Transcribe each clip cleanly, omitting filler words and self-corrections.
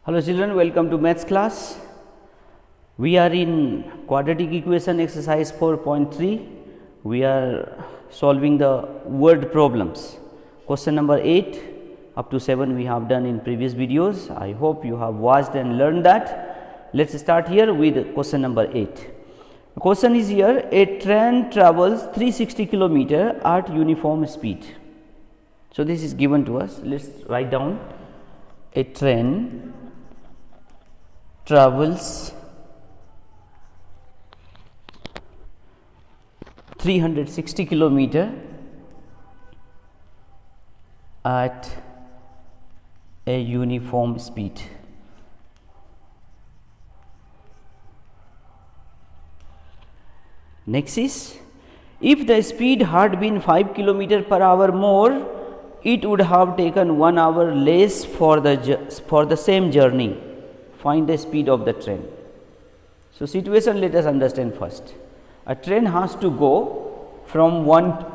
Hello children, welcome to maths class. We are in quadratic equation exercise 4.3. We are solving the word problems. Question number 8 up to 7 we have done in previous videos. I hope you have watched and learned that. Let us start here with question number 8. The question is here: a train travels 360 km at uniform speed. So this is given to us. Let us write down: a train travels 360 km at a uniform speed. Next is, if the speed had been 5 km per hour more, it would have taken 1 hour less for the same journey. Find the speed of the train. So situation, let us understand first. A train has to go from one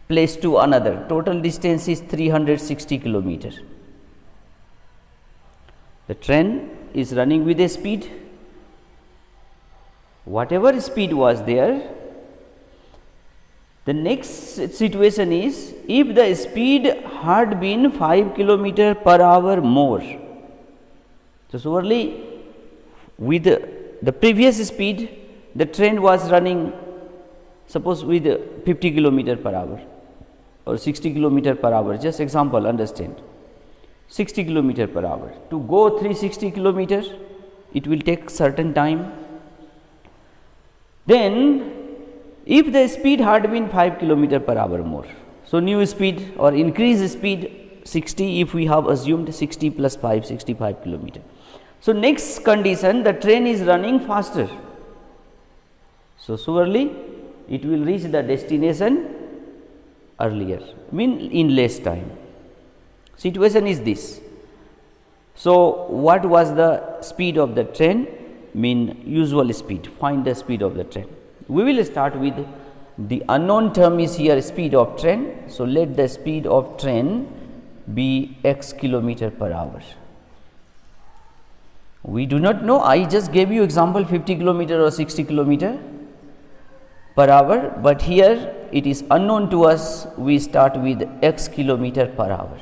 place to another. Total distance is 360 km. The train is running with a speed. Whatever speed was there, the next situation is, if the speed had been 5 km per hour more. So surely with the previous speed, the train was running, suppose with 50 km per hour or 60 km per hour, just example, understand, 60 km per hour. To go 360 km, it will take certain time. Then if the speed had been 5 km per hour more, so new speed or increased speed 60, if we have assumed 60 plus 5, 65 km. So next condition, the train is running faster. So surely it will reach the destination earlier, mean in less time. Situation is this. So what was the speed of the train? Mean usual speed. Find the speed of the train. We will start with the unknown term is here, speed of train. So let the speed of train be x km per hour. We do not know, I just gave you example 50 km or 60 km per hour, but here it is unknown to us. We start with x km per hour.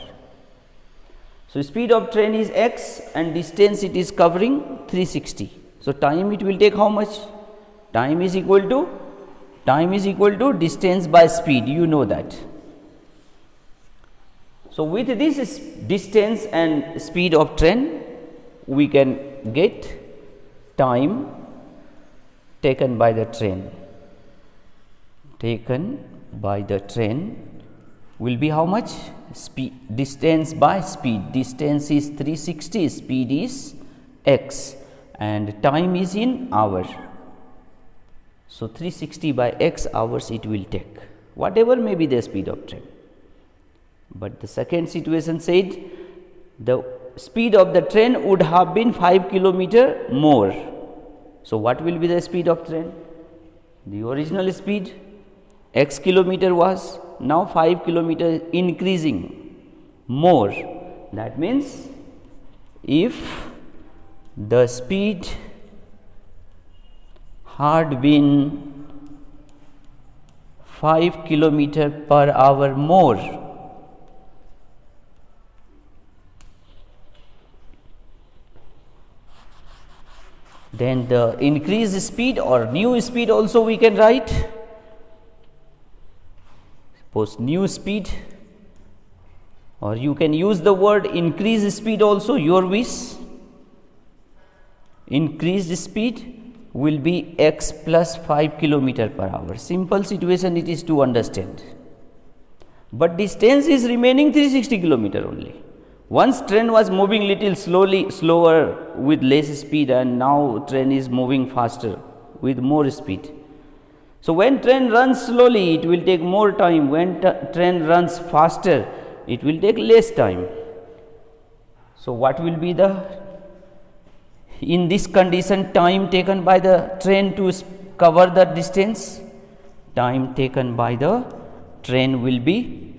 So speed of train is x and distance it is covering 360. So time it will take how much? Time is equal to distance by speed, you know that. So with this distance and speed of train, we can get time taken by the train. Taken by the train will be how much? Speed, distance by speed. Distance is 360, speed is x and time is in hour. So 360 by x hours it will take, whatever may be the speed of train. But the second situation said the speed of the train would have been 5 km more. So what will be the speed of train? The original speed x km was, now 5 km increasing more. That means if the speed had been 5 km per hour more, then the increased speed or new speed also we can write. Suppose new speed, or you can use the word increased speed also, your wish. Increased speed will be x plus 5 km per hour. Simple situation it is to understand. But distance is remaining 360 km only. Once train was moving little slower with less speed, and now train is moving faster with more speed. So when train runs slowly, it will take more time. When train runs faster, it will take less time. So what will be the, in this condition, time taken by the train to cover the distance? Time taken by the train will be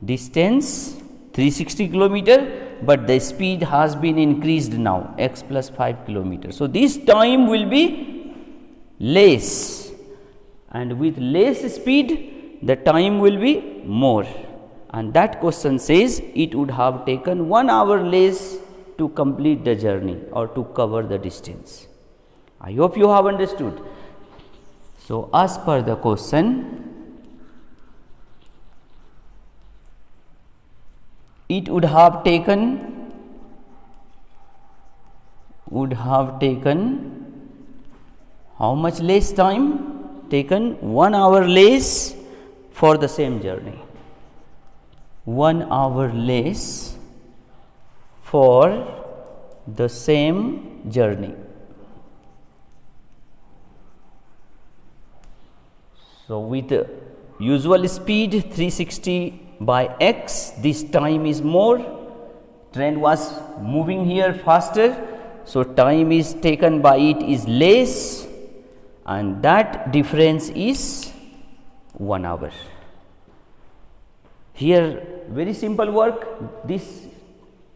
distance 360 kilometer but the speed has been increased now, x plus 5 kilometers. So, this time will be less, and with less speed the time will be more, and that question says it would have taken 1 hour less to complete the journey or to cover the distance. I hope you have understood. So, as per the question, it would have taken how much less time? Taken 1 hour less for the same journey. 1 hour less for the same journey. So, with the usual speed 360 by x, this time is more. Train was moving here faster, so time is taken by it is less, and that difference is 1 hour. Here very simple work, this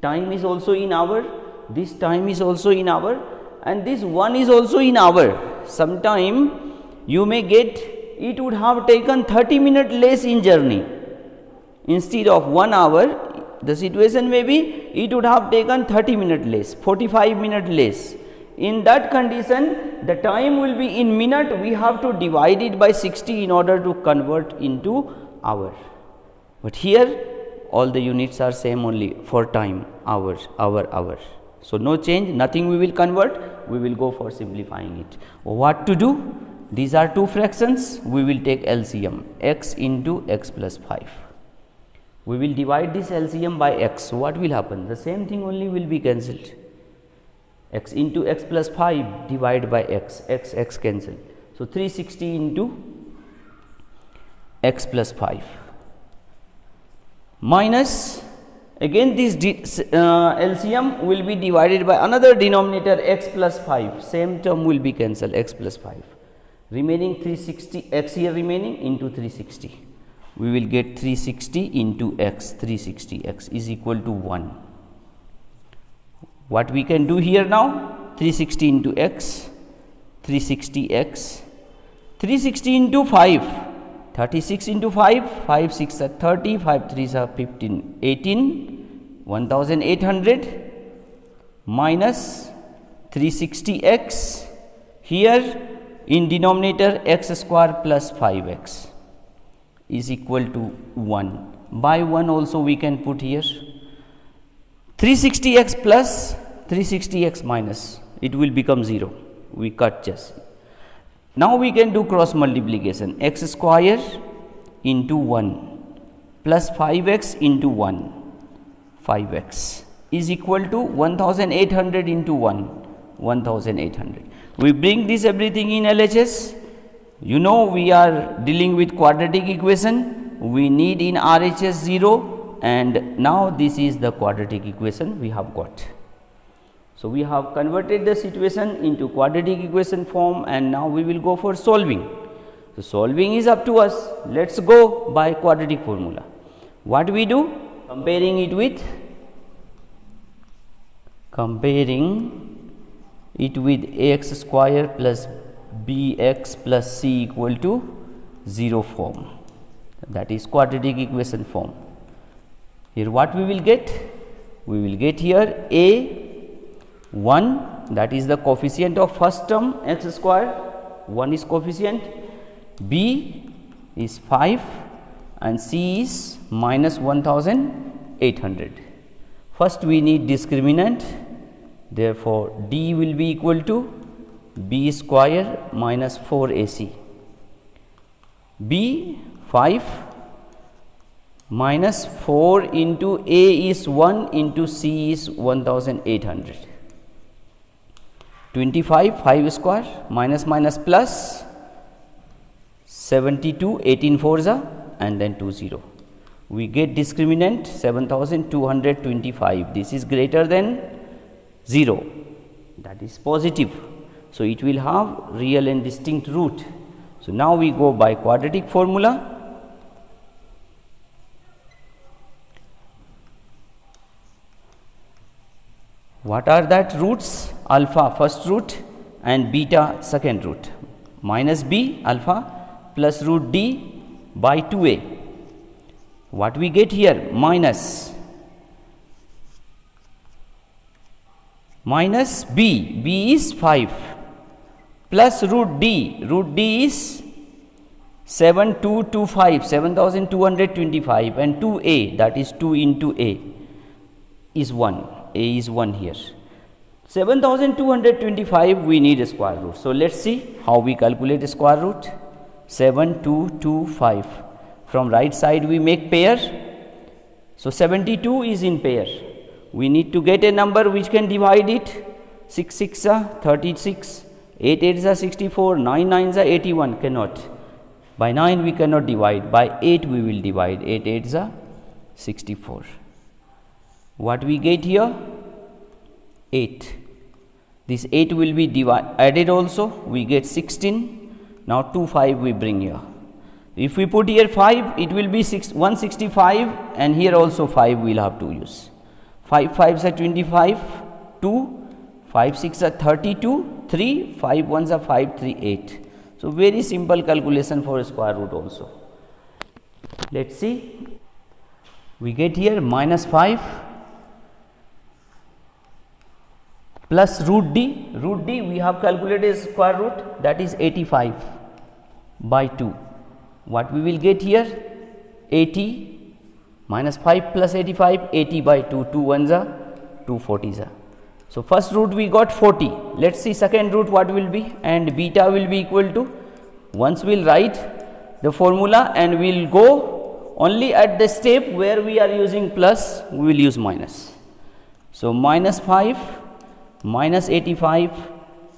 time is also in hour, this time is also in hour, and this one is also in hour. Sometime you may get it would have taken 30 minutes less in journey. Instead of 1 hour, the situation may be it would have taken 30 minutes less, 45 minutes less. In that condition, the time will be in minute, we have to divide it by 60 in order to convert into hour. But here all the units are same only for time, hours, hour. So, no change, nothing we will convert, we will go for simplifying it. What to do? These are two fractions, we will take LCM, x into x plus 5. We will divide this LCM by x. So, what will happen? The same thing only will be cancelled. X into x plus 5 divided by x cancelled. So, 360 into x plus 5 minus again this LCM will be divided by another denominator x plus 5, same term will be cancelled, x plus 5. Remaining 360 x here remaining into 360. We will get 360 into x, 360 x is equal to 1. What we can do here now? 360 into x, 360 x, 360 into 5, 36 into 5, 5 6 are 30, 5 3s are 15, 18, 1800 minus 360 x here in denominator x square plus 5x is equal to 1. By 1 also we can put here 360x plus 360x minus, it will become 0, we cut just. Now we can do cross multiplication, x square into 1 plus 5x into 1, 5x is equal to 1800 into 1, 1800. We bring this everything in LHS. You know we are dealing with quadratic equation, we need in RHS 0, and now this is the quadratic equation we have got. So, we have converted the situation into quadratic equation form, and now we will go for solving. So, solving is up to us, let us go by quadratic formula. What we do? Comparing it with ax square plus bx plus c equal to 0 form, that is quadratic equation form. Here what we will get? We will get here a 1, that is the coefficient of first term x square, 1 is coefficient, b is 5 and c is minus 1800. First we need discriminant, therefore d will be equal to b square minus 4ac, b 5 minus 4 into a is 1 into c is 1800, 25 5 square minus minus plus 72, 18 fours are and then 20. We get discriminant 7225, this is greater than 0, that is positive. So, it will have real and distinct root. So, now we go by quadratic formula. What are that roots? Alpha first root and beta second root. Minus b alpha plus root d by 2a. What we get here? Minus b is 5 plus root d is 7225 and 2a, that is 2 into a is 1, a is 1 here. 7225 we need a square root. So let's see how we calculate a square root. 7225, from right side we make pair. So 72 is in pair. We need to get a number which can divide it. 6 6 are 36, 8 8 are 64, 9 9 are 81. Cannot. By 9 we cannot divide, by 8 we will divide. 8 8 are 64. What we get here? 8. This 8 will be added also, we get 16. Now 2 5 we bring here. If we put here 5, it will be 165, and here also 5 we will have to use. 5 5s are 25, 2, 5 6 are 32, 3, 5 1s are 5, 3, 8. So very simple calculation for a square root also. Let's see. We get here minus 5 plus root d. Root d we have calculated square root, that is 85 by 2. What we will get here? 80 minus 5 plus 85, 80 by 2, 2 1s are 2 40s are. So first root we got 40. Let's see second root what will be, and beta will be equal to, once we will write the formula and we will go only at the step where we are using plus, we will use minus. So minus 5 minus 85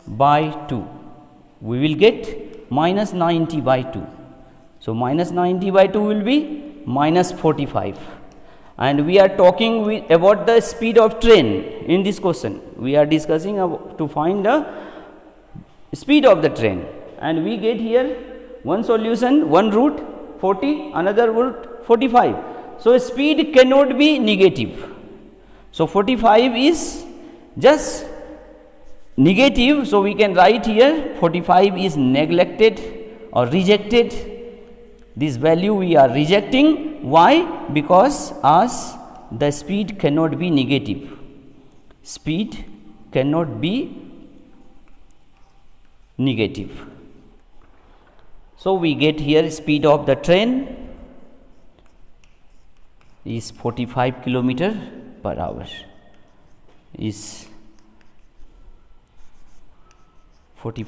by 2, we will get minus 90 by 2. So minus 90 by 2 will be minus 45. And we are talking about the speed of train in this question. We are discussing to find the speed of the train, and we get here one solution, one root 40, another root 45. So speed cannot be negative. So 45 is just negative. So we can write here 45 is neglected or rejected. This value we are rejecting. Why? Because as the speed cannot be negative. Speed cannot be negative. So we get here speed of the train is 45 kilometer per hour. Is 40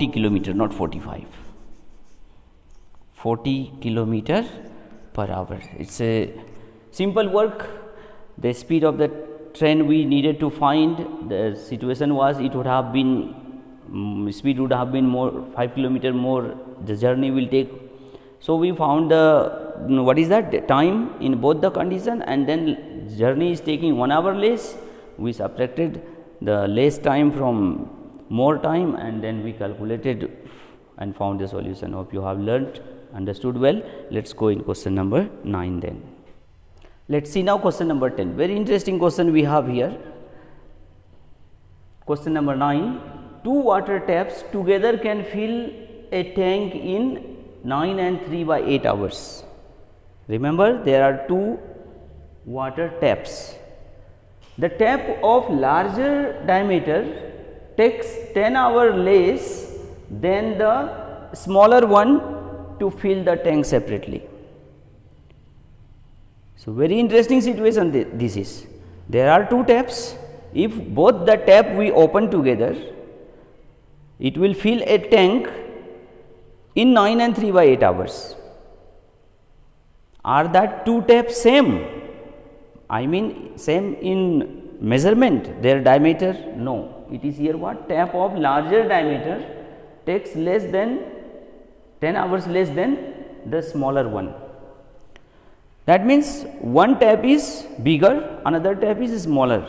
kilometer, not 45. 40 kilometer per hour. It's a simple work. The speed of the train we needed to find, the situation was it would have been speed would have been more 5 kilometer more the journey will take. So we found the what is that time in both the condition, and then journey is taking 1 hour less. We subtracted the less time from more time, and then we calculated and found the solution. Hope you have learnt, understood well. Let's go in question number 9 then. Let's see now question number 10. Very interesting question we have here. Question number 9. 2 water taps together can fill a tank in 9 and 3 by 8 hours. Remember, there are 2 water taps. The tap of larger diameter takes 10 hours less than the smaller one to fill the tank separately. So very interesting situation this is. There are 2 taps. If both the tap we open together, it will fill a tank in 9 and 3 by 8 hours. Are that 2 taps same? I mean same in measurement, their diameter? No. It is here what? Tap of larger diameter takes less than 10 hours less than the smaller one. That means one tap is bigger, another tap is smaller.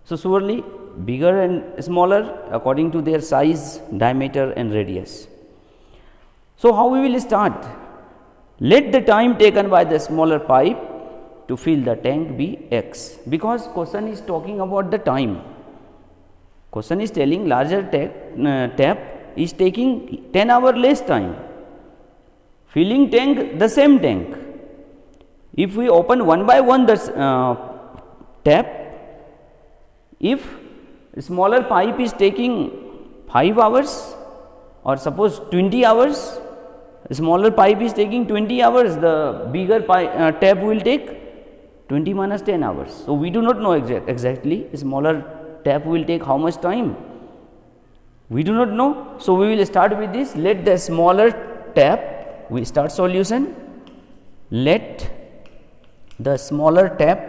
So surely bigger and smaller according to their size, diameter and radius. So how we will start? Let the time taken by the smaller pipe to fill the tank be x, because question is talking about the time. Question is telling larger tap is taking 10 hour less time, filling tank the same tank. If we open one by one the tap, if smaller pipe is taking 5 hours or suppose 20 hours, smaller pipe is taking 20 hours, the bigger tap will take 20 minus 10 hours. So, we do not know exactly smaller tap will take how much time, we do not know. So, we will start with this. Let the smaller tap, we start solution, let the smaller tap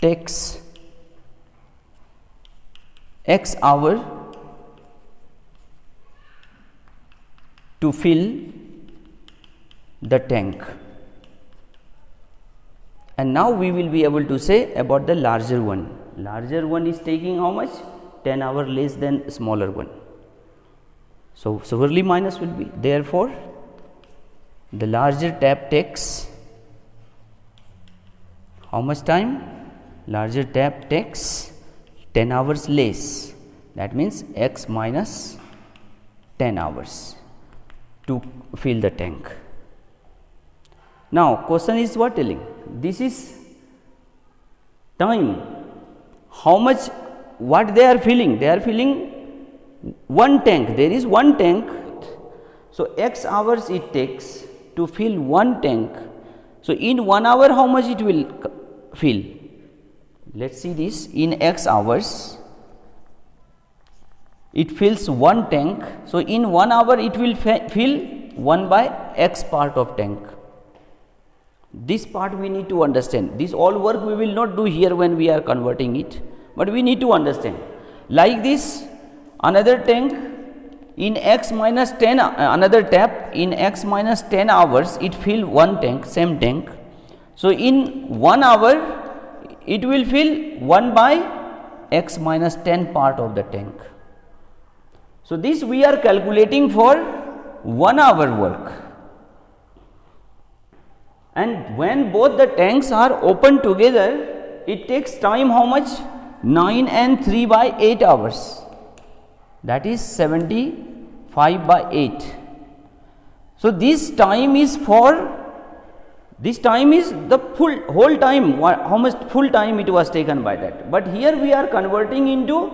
takes x hour to fill the tank. And now we will be able to say about the larger one. Larger one is taking how much? 10 hour less than smaller one. So, severely minus will be. Therefore, the larger tap takes how much time? Larger tap takes 10 hours less. That means x minus 10 hours to fill the tank. Now, question is what telling? This is time. How much, what they are filling? They are filling one tank. There is one tank. So, x hours it takes to fill one tank. So, in 1 hour how much it will fill? Let us see this. In x hours it fills one tank. So, in 1 hour it will fill 1 by x part of tank. This part we need to understand. This all work we will not do here when we are converting it, but we need to understand. Like this, another tank in x minus 10, another tap in x minus 10 hours it fill one tank, same tank. So, in 1 hour it will fill 1 by x minus 10 part of the tank. So, this we are calculating for 1 hour work. And when both the tanks are open together, it takes time how much? 9 and 3 by 8 hours, that is 75 by 8. So, this time is the whole time, how much full time it was taken by that. But here we are converting into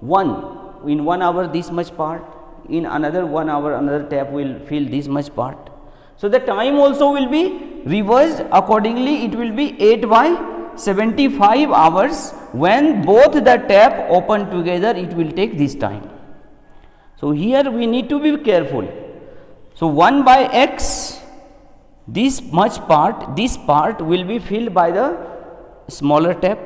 one, in 1 hour this much part, in another 1 hour another tap will fill this much part. So, the time also will be reversed accordingly, it will be 8 by 75 hours. When both the tap open together it will take this time. So, here we need to be careful. So, 1 by x, this much part, this part will be filled by the smaller tap,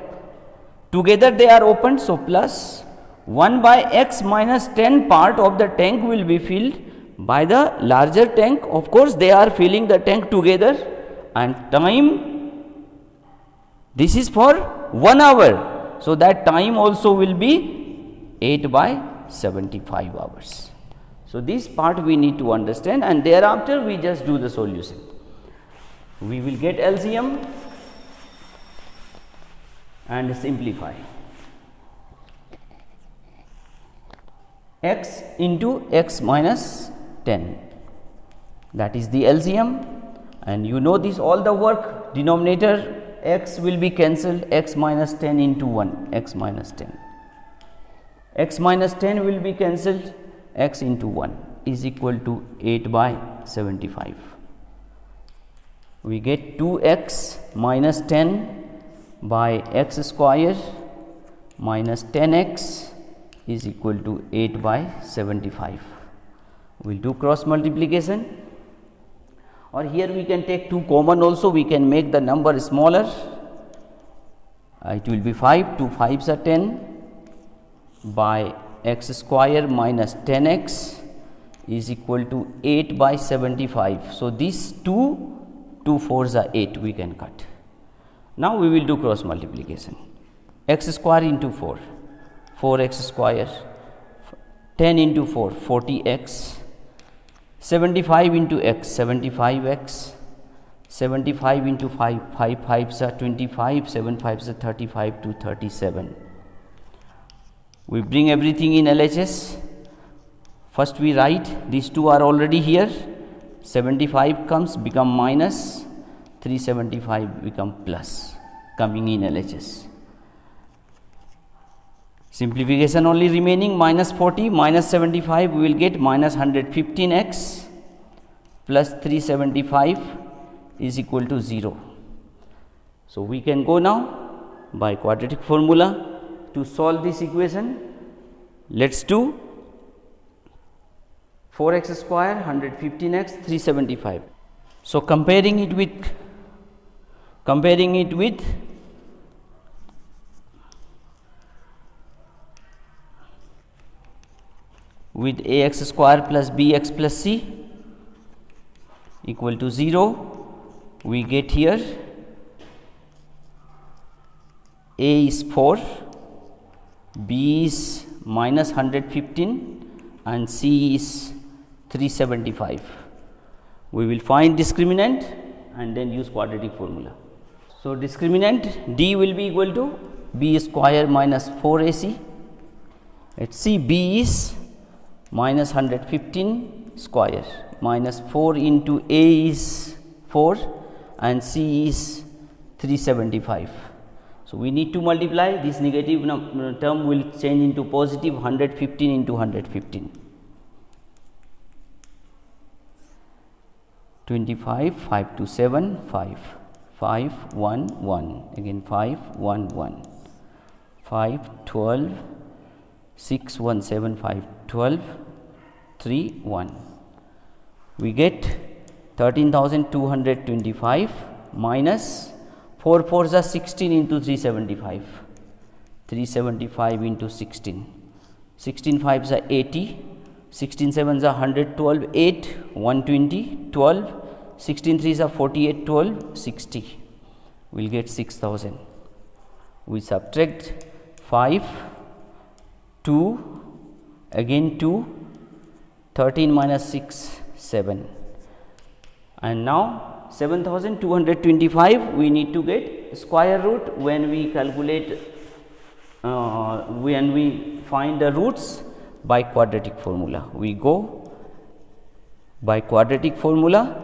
together they are opened. So, plus 1 by x minus 10 part of the tank will be filled by the larger tank. Of course, they are filling the tank together, and time, this is for 1 hour. So, that time also will be 8 by 75 hours. So, this part we need to understand, and thereafter we just do the solution. We will get LCM and simplify. X into x minus 10, that is the LCM, and you know this all the work, denominator x will be cancelled, x minus 10 into 1, x minus 10, x minus 10 will be cancelled, x into 1 is equal to 8 by 75. We get 2x minus 10 by x square minus 10x is equal to 8 by 75. We will do cross multiplication, or here we can take 2 common also, we can make the number smaller. It will be 5, 2 5s are 10 by x square minus 10x is equal to 8 by 75. So, these 2 4s are 8, we can cut. Now, we will do cross multiplication. X square into 4, 4x square, 10 into 4, 40x, 75 into x, 75x, 75 into 5, 5 5s are 25, 7 5s are 35 to 37. We bring everything in LHS. First we write, these two are already here, 75 comes, become minus, 375 become plus, coming in LHS. Simplification only remaining, minus 40 minus 75, we will get minus 115x plus 375 is equal to 0. So we can go now by quadratic formula to solve this equation. Let's do 4x square 115x 375. So comparing it with ax square plus bx plus c equal to 0, we get here a is 4, b is minus 115 and c is 375. We will find discriminant and then use quadratic formula. So discriminant d will be equal to b square minus 4ac. Let's see, b is minus 115 square minus 4 into a is 4 and c is 375. So we need to multiply, this negative term will change into positive, 115 into 115. 25, 5 to 7, 5, 5, 1, 1, again 5, 1, 1, 5, 12, 6, 1, 7, 5, 12, 3, 1. We get 13,225 minus 4 4s are 16 into 375, 375 into 16, 16 5s are 80, 16 7s are 112, 8, 120, 12, 16 3s are 48, 12, 60. We will get 6,000. We subtract 5, 2, again 2, 13 minus 6, 7. And now 7,225 we need to get square root when we calculate, when we find the roots by quadratic formula. We go by quadratic formula.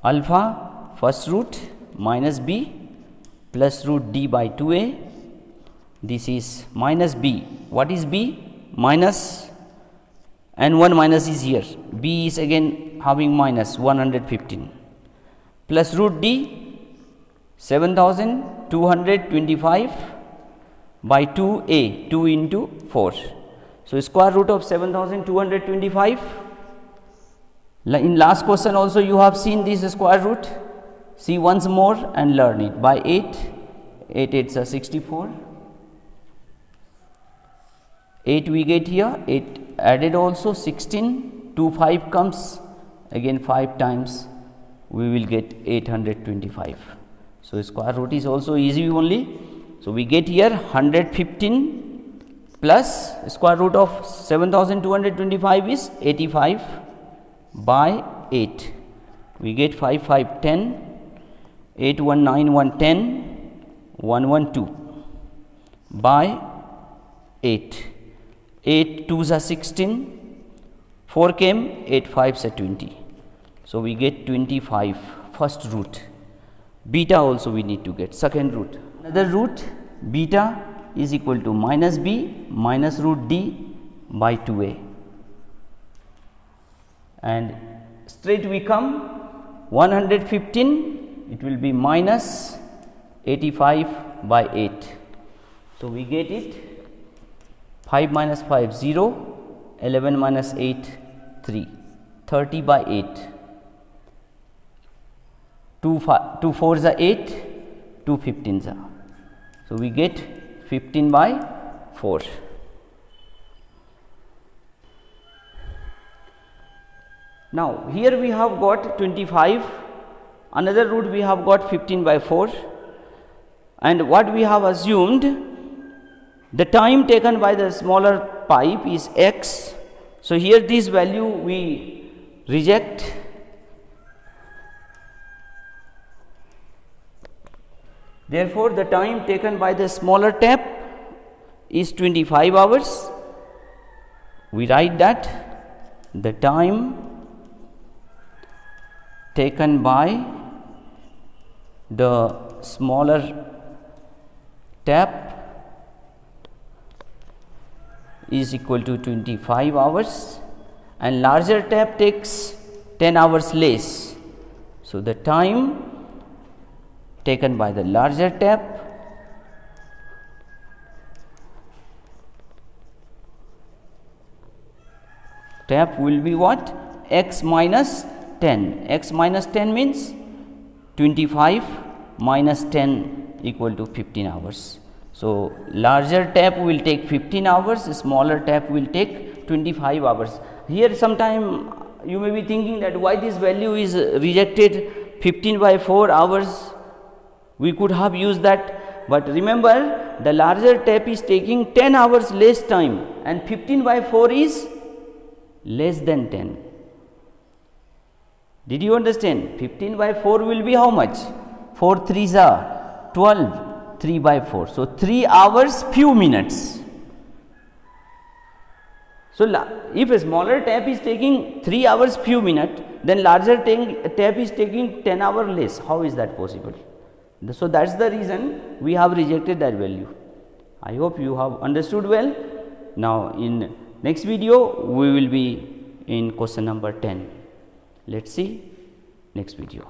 Alpha first root minus b plus root d by 2a. This is minus b. What is b? Minus, and 1 minus is here. B is again having minus 115 plus root d 7,225 by 2a, 2 into 4. So square root of 7,225. In last question also you have seen this square root. See once more and learn it. By 8, 8 8s are 64. 8 we get here, 8 added also 16, 2 5 comes, again 5 times we will get 825. So square root is also easy only. So we get here 115 plus square root of 7,225 is 85 by 8. We get 5 5 10, 8 1 9 1 10, 1 1 2 by 8. 8 2s are 16, 4 came, 8 5s are 20. So we get 25 first root. Beta also we need to get second root. Another root beta is equal to minus b minus root d by 2a. And straight we come 115, it will be minus 85 by 8. So we get it 5 minus 5 0, 11 minus 8 3, 30 by 8. 2 4s are 8, 2 15s are. So we get 15 by 4. Now here we have got 25, another root we have got 15 by 4, and what we have assumed, the time taken by the smaller pipe is x. So here this value we reject therefore the time taken by the smaller tap is 25 hours. We write that the time taken by the smaller tap is equal to 25 hours and larger tap takes 10 hours less. So, the time taken by the larger tap will be what? X minus 10. X minus 10 means 25 minus 10 equal to 15 hours. So, larger tap will take 15 hours, smaller tap will take 25 hours. Here sometime you may be thinking that why this value is rejected 15 by 4 hours, we could have used that, but remember the larger tap is taking 10 hours less time and 15 by 4 is less than 10. Did you understand? 15 by 4 will be how much? 4 3s are 12, 3 by 4. So, 3 hours few minutes. So, if a smaller tap is taking 3 hours few minutes, then larger tap is taking 10 hours less. How is that possible? So, that is the reason we have rejected that value. I hope you have understood well. Now, in next video we will be in question number 10. Let's see next video.